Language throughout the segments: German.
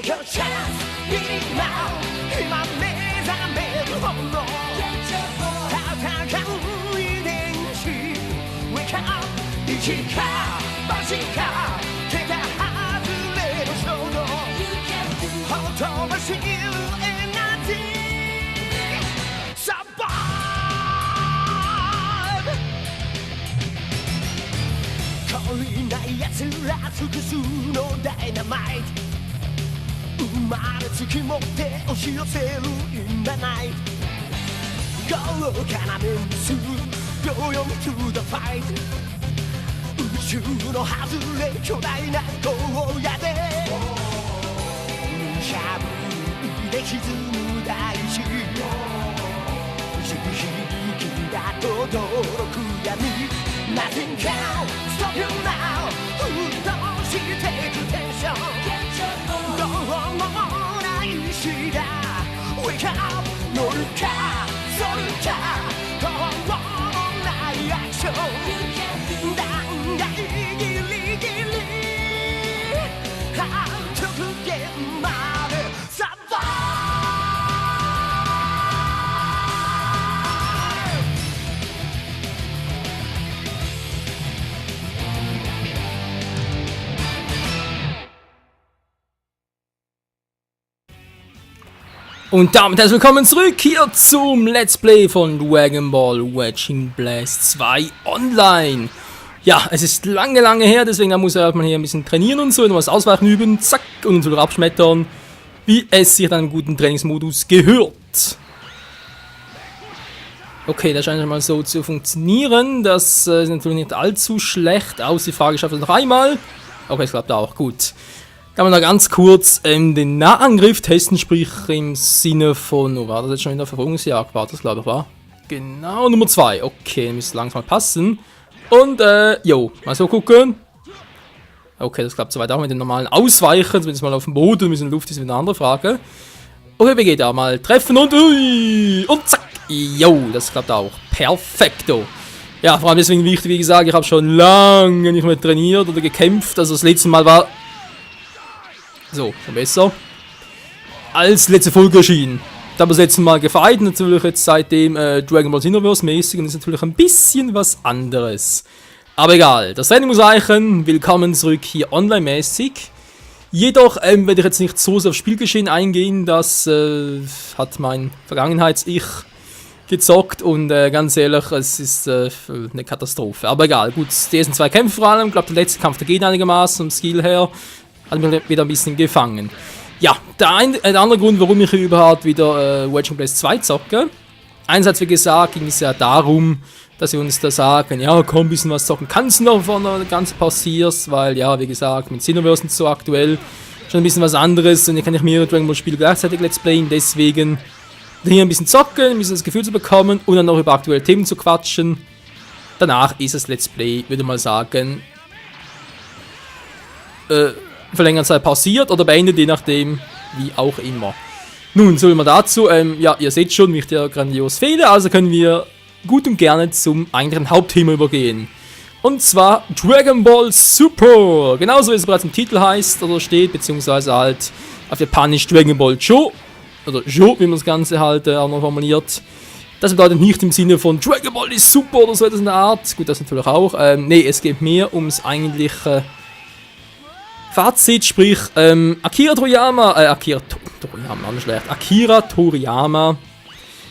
your chance, get it now. 今目覚めるほど戦う遺伝子 Wake up 一か八か手が外れる衝動ほとばしるエナジー Survive 懲りない奴ら複数のダイナマイト生まれつき持って押し寄せる今ない豪華なメンツGo on to the fight 宇宙の外れ巨大な荒野で無茶ぶりで歪む大地地響きが轟く闇 Nothing can stop you now 沸騰してくテンションどうもない日が Wake up 乗るかそるかどうもないアクション断崖ギリギリ極限までサバUnd damit herzlich willkommen zurück hier zum Let's Play von Dragon Ball Wedging Blast 2 Online. Ja, es ist lange her, deswegen muss man hier ein bisschen trainieren und so, noch was ausweichen üben, zack, und uns wieder abschmettern, wie es sich dann im guten Trainingsmodus gehört. Okay, das scheint schon mal so zu funktionieren, das ist natürlich nicht allzu schlecht, aus die Frage schafft es noch einmal. Okay, es klappt auch, gut. Kann man da ganz kurz den Nahangriff testen, sprich im Sinne von, oh, war das jetzt schon in der Verfolgungsjagd, war das glaube ich, war? Genau, Nummer 2, okay, müsste langsam mal passen. Und, jo, mal so gucken. Okay, das klappt soweit auch mit dem normalen Ausweichen, zumindest mal auf dem Boden, ein bisschen Luft ist wieder eine andere Frage. Okay, wir gehen da mal treffen und, ui, und zack, jo, das klappt auch, perfekto. Ja, vor allem deswegen wichtig, wie gesagt, ich habe schon lange nicht mehr trainiert oder gekämpft, also das letzte Mal war... So, schon besser. Als letzte Folge erschienen. Da haben wir das letzte Mal gefightet, natürlich jetzt seitdem Dragon Ball Xenoverse mäßig und ist natürlich ein bisschen was anderes. Aber egal, das Training muss reichen. Willkommen zurück hier online-mäßig. Jedoch werde ich jetzt nicht so sehr aufs Spielgeschehen eingehen, das hat mein Vergangenheits-Ich gezockt und ganz ehrlich, es ist eine Katastrophe. Aber egal, gut, die ersten 2 Kämpfe vor allem, ich glaube der letzte Kampf, der geht einigermaßen vom Skill her. Hat mich wieder ein bisschen gefangen. Ja, der andere Grund, warum ich überhaupt wieder Wedging Blast 2 zocke. Einerseits, wie gesagt, ging es ja darum, dass wir uns da sagen, ja komm, ein bisschen was zocken kannst du noch, von der ganzen passierst, weil ja, wie gesagt, mit Xenoverse und so aktuell schon ein bisschen was anderes und hier kann ich mehrere Dragon Ball Spiele gleichzeitig Let's Playen, deswegen hier ein bisschen zocken, ein bisschen das Gefühl zu bekommen und dann noch über aktuelle Themen zu quatschen. Danach ist das Let's Play, würde ich mal sagen, für längere Zeit pausiert oder beendet, je nachdem, wie auch immer. Nun, so wie wir dazu, ja, ihr seht schon, wie ich dir grandios fehle, also können wir gut und gerne zum eigentlichen Hauptthema übergehen. Und zwar Dragon Ball Super, genauso wie es bereits im Titel heißt oder steht, beziehungsweise halt auf Japanisch Dragon Ball Jo, oder Jo, wie man das Ganze halt auch noch formuliert. Das bedeutet nicht im Sinne von Dragon Ball ist super oder so etwas in der Art, gut, das natürlich auch, nee, es geht mehr ums eigentliche Fazit, sprich, Akira Toriyama, der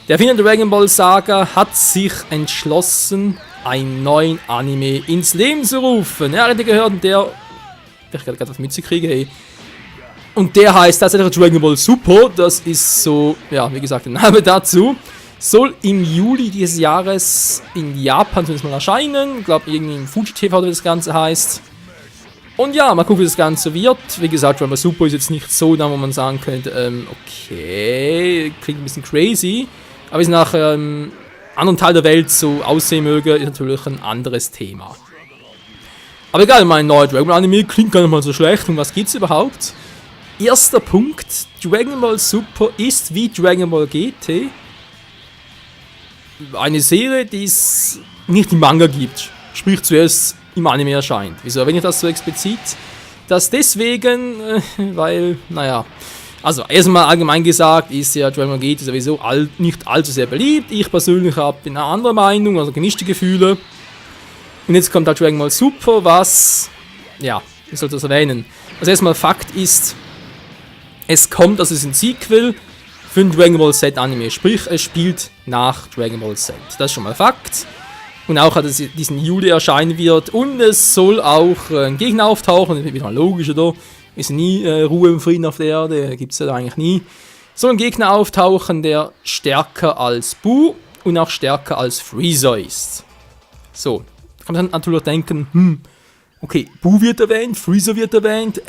Erfinder der Dragon Ball Saga, hat sich entschlossen, einen neuen Anime ins Leben zu rufen. Ja, hätte gehört, und der, ich gerade auf die Mütze kriege, hey. Und der heißt tatsächlich Dragon Ball Super, das ist so, ja, wie gesagt, der Name dazu. Soll im Juli dieses Jahres in Japan zumindest mal erscheinen, ich glaube irgendwie im Fuji TV, wie das Ganze heißt. Und ja, mal gucken, wie das Ganze wird. Wie gesagt, Dragon Ball Super ist jetzt nicht so da, wo man sagen könnte, okay, klingt ein bisschen crazy. Aber wie es nach anderen Teil der Welt so aussehen möge, ist natürlich ein anderes Thema. Aber egal, mein neuer Dragon Ball Anime klingt gar nicht mal so schlecht. Um was geht's überhaupt? Erster Punkt, Dragon Ball Super ist wie Dragon Ball GT eine Serie, die es nicht im Manga gibt. Sprich zuerst im Anime erscheint. Wieso erwähne ich das so explizit? Das deswegen, weil, naja, also erstmal allgemein gesagt ist ja Dragon Ball GT sowieso nicht allzu sehr beliebt. Ich persönlich habe eine andere Meinung, also gemischte Gefühle. Und jetzt kommt halt Dragon Ball Super, was, ja, ich sollte das erwähnen. Also erstmal Fakt ist, es kommt, also es ist ein Sequel für ein Dragon Ball Z Anime, sprich es spielt nach Dragon Ball Z. Das ist schon mal Fakt. Und auch, dass es diesen Juli erscheinen wird und es soll auch ein Gegner auftauchen, das ist wieder logisch, oder? Ist nie Ruhe und Frieden auf der Erde, gibt es ja eigentlich nie. Soll ein Gegner auftauchen, der stärker als Buu und auch stärker als Freezer ist. So, da kann man dann natürlich denken, okay, Buu wird erwähnt, Freezer wird erwähnt,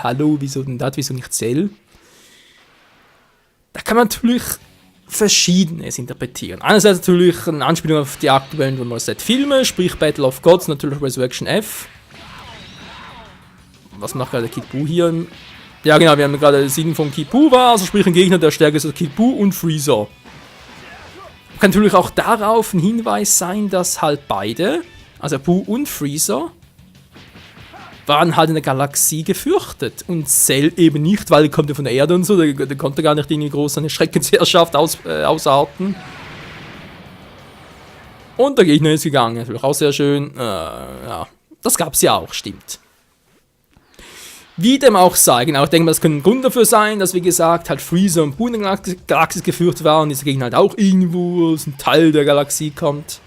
hallo, wieso denn das, wieso nicht Cell? Da kann man natürlich Verschiedenes interpretieren. Einerseits natürlich eine Anspielung auf die aktuellen Dragon Ball Z Filme, sprich Battle of Gods, natürlich Resurrection F. Was macht gerade Kid Buu hier? Ja genau, wir haben gerade den Sinn von Kid Buu war, also sprich ein Gegner, der stärker ist als Kid Buu und Freezer. Kann natürlich auch darauf ein Hinweis sein, dass halt beide, also Buu und Freezer, waren halt in der Galaxie gefürchtet. Und Cell eben nicht, weil er kommt ja von der Erde und so, der konnte gar nicht irgendwie groß eine Schreckensherrschaft ausarten. Und der Gegner ist gegangen, natürlich auch sehr schön. Ja, das gab's ja auch, stimmt. Wie dem auch sei, genau, ich denke mal, das könnte ein Grund dafür sein, dass, wie gesagt, halt Freezer und Buu in der Galaxie gefürchtet waren und dieser Gegner halt auch irgendwo aus einem Teil der Galaxie kommt.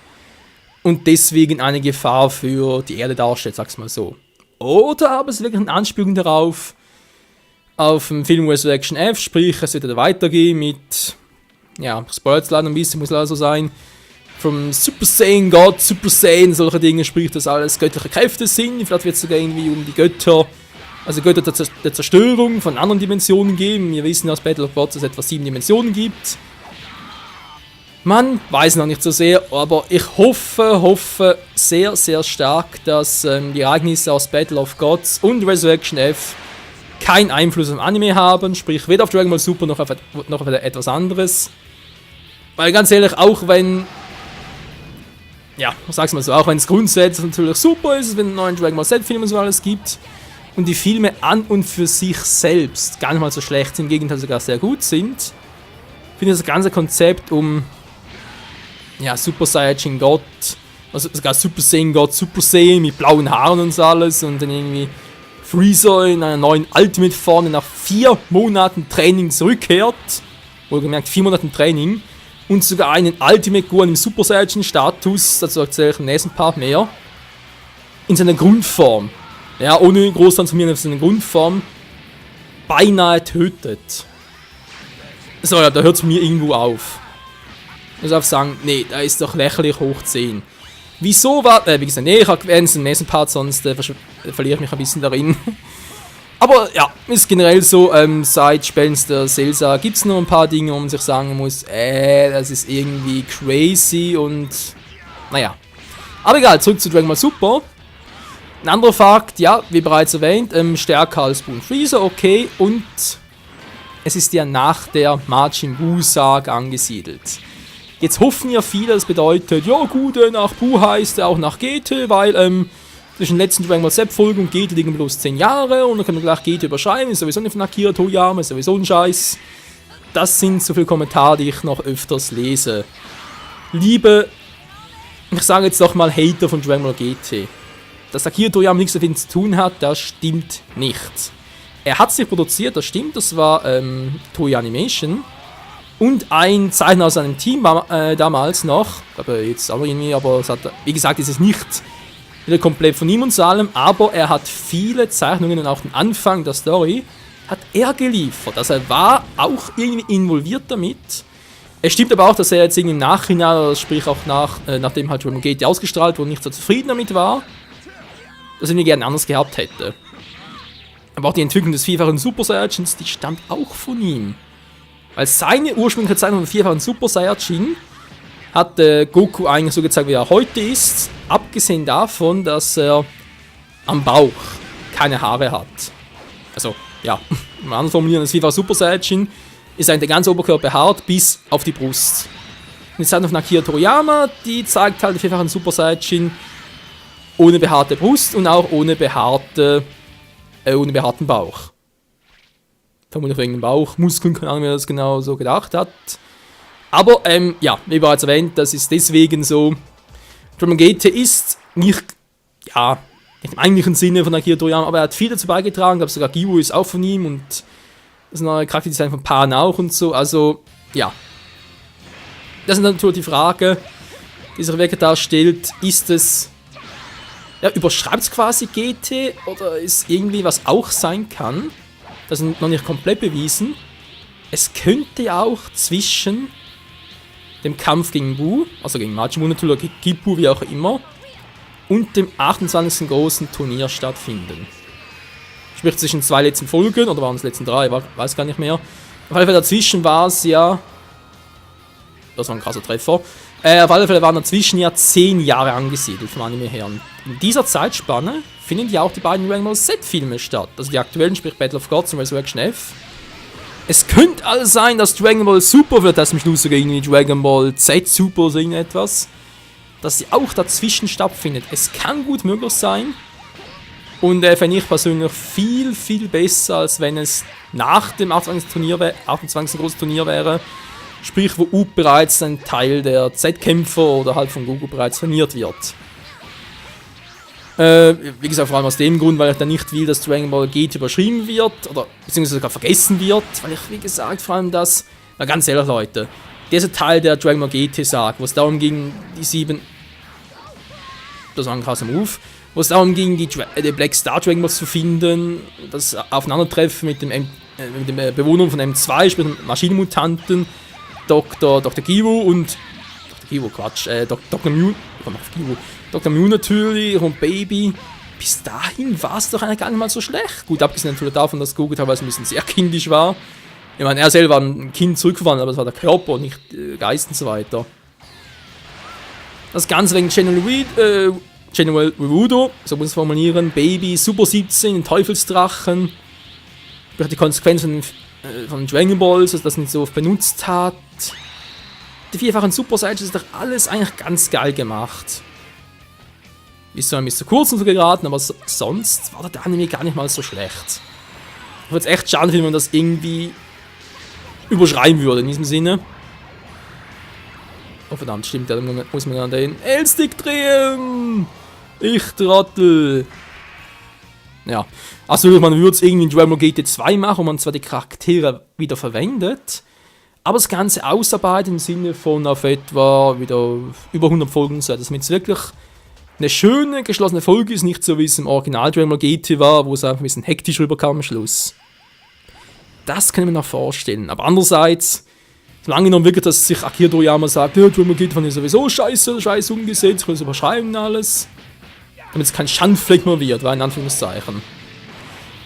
Und deswegen eine Gefahr für die Erde darstellt, sag's mal so. Oder aber es ist wirklich eine Anspielung darauf, auf dem Film Resurrection F, sprich, es wird wieder weitergehen mit, ja, spoilert leider ein bisschen, muss leider so sein, vom Super Saiyan Gott, Super Saiyan, solche Dinge, sprich, dass alles göttliche Kräfte sind, vielleicht wird es sogar irgendwie um die Götter, also Götter der Zerstörung von anderen Dimensionen geben. Wir wissen aus Battle of Gods, dass es etwa 7 Dimensionen gibt. Man weiß noch nicht so sehr, aber ich hoffe sehr, sehr stark, dass die Ereignisse aus Battle of Gods und Resurrection F keinen Einfluss auf Anime haben, sprich weder auf Dragon Ball Super noch auf etwas anderes. Weil ganz ehrlich, auch wenn, ja, ich sag's mal so, auch wenn es grundsätzlich natürlich super ist, wenn es einen neuen Dragon Ball Z-Film und so alles gibt und die Filme an und für sich selbst gar nicht mal so schlecht sind, im Gegenteil sogar sehr gut sind, finde ich das ganze Konzept um, ja, Super Saiyajin Gott, also sogar Super Saiyan Gott, Super Saiyan mit blauen Haaren und so alles und dann irgendwie Freezer in einer neuen Ultimate Form nach 4 Monaten Training zurückkehrt, wohlgemerkt 4 Monaten Training, und sogar einen Ultimate Gohan im Super Saiyajin Status, dazu erzähle ich im nächsten Part mehr, in seiner Grundform, ja, ohne groß transformieren, auf seine Grundform, beinahe tötet. So, ja, da hört es mir irgendwo auf. Ich muss einfach sagen, nee, da ist doch lächerlich hoch 10. Wieso war, wie gesagt, nee, ich erwähne es im nächsten Part, sonst verliere ich mich ein bisschen darin. Aber ja, ist generell so, seit Spenster Celsa gibt es noch ein paar Dinge, wo man sich sagen muss, das ist irgendwie crazy und, naja. Aber egal, zurück zu Dragon Ball Super. Ein anderer Fakt, ja, wie bereits erwähnt, stärker als Buu und Freezer, okay, und es ist ja nach der Majin Buu-Saga angesiedelt. Jetzt hoffen ja viele, das bedeutet, ja gut, nach Buu heißt er auch nach GT, weil zwischen letzten Dragon Ball Z-Folge und GT liegen bloß 10 Jahre und dann können wir gleich GT überschreiben, ist sowieso nicht von Akira Toriyama, ist sowieso ein Scheiß. Das sind so viele Kommentare, die ich noch öfters lese. Liebe, ich sage jetzt doch mal Hater von Dragon Ball GT. Dass Akira Toriyama nichts damit zu tun hat, das stimmt nicht. Er hat sich produziert, das stimmt, das war Toei Animation. Und ein Zeichner aus seinem Team damals noch, aber jetzt aber irgendwie, aber es hat, wie gesagt, ist es nicht wieder komplett von ihm und allem, aber er hat viele Zeichnungen und auch den Anfang der Story hat er geliefert. Also er war auch irgendwie involviert damit. Es stimmt aber auch, dass er jetzt irgendwie im Nachhinein, sprich auch nachdem halt Dragon Ball GT ausgestrahlt wurde, nicht so zufrieden damit war, dass er ihn gerne anders gehabt hätte. Aber auch die Entwicklung des vierfachen Super Saiyajins, die stammt auch von ihm. Weil seine ursprüngliche Zeichnung von vierfachen Super Saiyajin hat Goku eigentlich so gezeigt, wie er heute ist, abgesehen davon, dass er am Bauch keine Haare hat. Also, ja, im anderen formulieren, das vierfache Super Saiyajin ist eigentlich der ganze Oberkörper behaart bis auf die Brust. Und die Zeichnung von Akira Toriyama, die zeigt halt den vierfachen Super Saiyajin ohne behaarte Brust und auch ohne behaarte ohne behaarten Bauch. Vermutlich wegen dem Bauchmuskeln, keine Ahnung, wer das genau so gedacht hat. Aber, ja, wie bereits erwähnt, das ist deswegen so. Dragon Ball GT ist nicht im eigentlichen Sinne von Akira Toriyama, aber er hat viel dazu beigetragen. Ich glaube sogar Gibu ist auch von ihm und das neue Charakterdesign von Pan auch und so. Also, ja. Das ist natürlich die Frage, die sich wirklich darstellt, ist es, ja, überschreibt es quasi GT oder ist irgendwie was auch sein kann? Das ist noch nicht komplett bewiesen. Es könnte ja auch zwischen dem Kampf gegen Buu, also gegen Majin Buu natürlich, oder Gibu, wie auch immer, und dem 28. großen Turnier stattfinden. Sprich zwischen 2 letzten Folgen, oder waren es letzten 3, weiß gar nicht mehr. Auf alle Fälle dazwischen war es ja, das war ein krasser Treffer, auf alle Fälle waren dazwischen ja 10 Jahre angesiedelt vom Anime her. Und in dieser Zeitspanne finden ja auch die beiden Dragon Ball Z-Filme statt. Also die aktuellen, sprich Battle of Gods und Resurrection F. Es könnte also sein, dass Dragon Ball Super wird, das am Schluss sogar irgendwie Dragon Ball Z Super oder so irgendetwas, dass sie auch dazwischen stattfindet. Es kann gut möglich sein. Und fände ich persönlich viel, viel besser, als wenn es nach dem 28. großen Turnier wäre. Sprich, wo Up bereits ein Teil der Z-Kämpfer oder halt von Goku bereits trainiert wird. Wie gesagt, vor allem aus dem Grund, weil ich dann nicht will, dass Dragon Ball GT überschrieben wird oder beziehungsweise sogar vergessen wird, weil ich, wie gesagt, vor allem das, na ganz ehrlich Leute, dieser Teil der Dragon Ball GT-Sag, wo es darum ging, die 7, das war ein krasser Move, wo es darum ging, die Black Star Dragon Balls zu finden, das Aufeinandertreffen mit den Bewohnern von M2, sprich Maschinenmutanten, Dr. Gibu und Dr. Mew, Dr. Mew natürlich und Baby. Bis dahin war es doch eigentlich gar nicht mal so schlecht. Gut, abgesehen natürlich davon, dass Goku teilweise ein bisschen sehr kindisch war. Ich meine, er selber war ein Kind zurückverwandelt, aber es war der Körper, nicht Geist und so weiter. Das Ganze wegen General Rudo, so muss ich es formulieren, Baby, Super 17, den Teufelsdrachen. Die Konsequenzen von Dragon Balls, dass das nicht so oft benutzt hat. Die vierfachen Super Saiyajins ist doch alles eigentlich ganz geil gemacht. Ist zwar ein bisschen kurz und so geraten, aber sonst war der Anime gar nicht mal so schlecht. Ich würde es echt schade finden, wenn man das irgendwie überschreiben würde in diesem Sinne. Oh verdammt, stimmt, da muss man dann den L-Stick drehen! Ich Trottel! Ja, also man würde es irgendwie in Dragon Ball GT 2 machen, wo man zwar die Charaktere wieder verwendet, aber das Ganze ausarbeitet im Sinne von auf etwa wieder über 100 Folgen, so dass es wirklich eine schöne, geschlossene Folge ist, nicht so wie es im Original Dragon Ball GT war, wo es einfach ein bisschen hektisch rüberkam am Schluss. Das kann ich mir noch vorstellen, aber andererseits, solange genommen wirklich, dass sich Akira Toriyama sagt, ja, Dragon Ball GT fand ich sowieso scheiße umgesetzt, ich will es überschreiben und alles, damit es kein Schandfleck mehr wird, war in Anführungszeichen.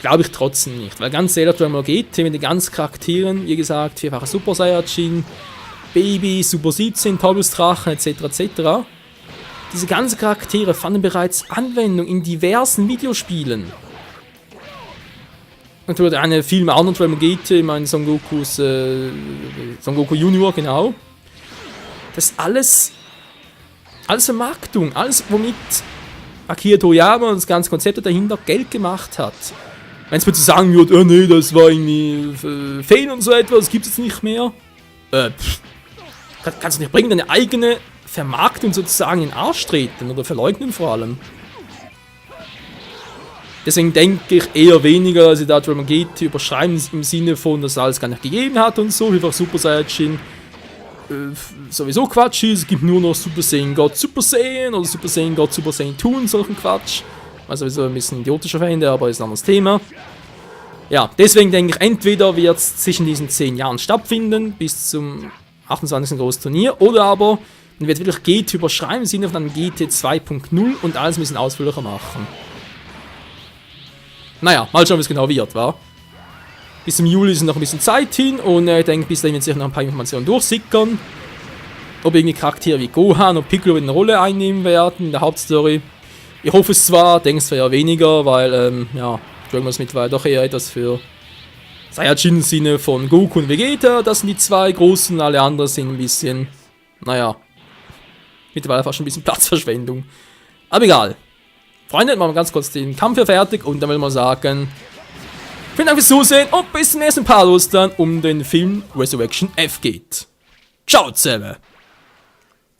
Glaube ich trotzdem nicht, weil ganz ehrlich, Dragon Ball GT mit den ganzen Charakteren, wie gesagt, vierfache Super Saiyajin, Baby, Super 17, Teufelsdrachen etc. etc. Diese ganzen Charaktere fanden bereits Anwendung in diversen Videospielen. Natürlich eine viel mehr anderen Dragon Ball GT, ich meine Son Goku Junior, genau. Das ist alles Vermarktung, alles womit Akira Toriyama und das ganze Konzept dahinter Geld gemacht hat. Wenn es mir zu sagen würde, oh nee, das war irgendwie Fail und so etwas, das gibt es jetzt nicht mehr. Kannst du nicht bringen, deine eigene Vermarktung sozusagen in den Arsch treten oder verleugnen vor allem. Deswegen denke ich eher weniger, dass sie da Dragon Ball GT überschreiben im Sinne von, dass es alles gar nicht gegeben hat und so, einfach Super Saiyajin sowieso Quatsch ist, es gibt nur noch Super Saiyan God Super Saiyan oder Super Saiyan God Super Saiyan 2 und solchen Quatsch. Also sowieso ein bisschen idiotischer Fände, aber ist ein anderes Thema. Ja, deswegen denke ich, entweder wird es zwischen diesen 10 Jahren stattfinden, bis zum 28. großen Turnier, oder aber man wird wirklich GT überschreiben, im Sinne von einem GT 2.0 und alles ein bisschen ausführlicher machen. Naja, mal schauen, wie es genau wird, wa? Bis zum Juli ist noch ein bisschen Zeit hin und ich denke, bis dahin wird sich noch ein paar Informationen durchsickern. Ob irgendwie Charaktere wie Gohan und Piccolo eine Rolle einnehmen werden in der Hauptstory. Ich hoffe es zwar, denke es eher weniger, weil, ja, Dragon Ball mittlerweile doch eher etwas für Saiyajin im Sinne von Goku und Vegeta. Das sind die zwei großen, alle anderen sind ein bisschen, naja, mittlerweile fast schon ein bisschen Platzverschwendung. Aber egal. Freunde, machen wir ganz kurz den Kampf hier fertig und dann will man sagen, Vielen Dank fürs Zusehen und bis zum nächsten Mal, wo es dann um den Film Resurrection F geht. Ciao zusammen!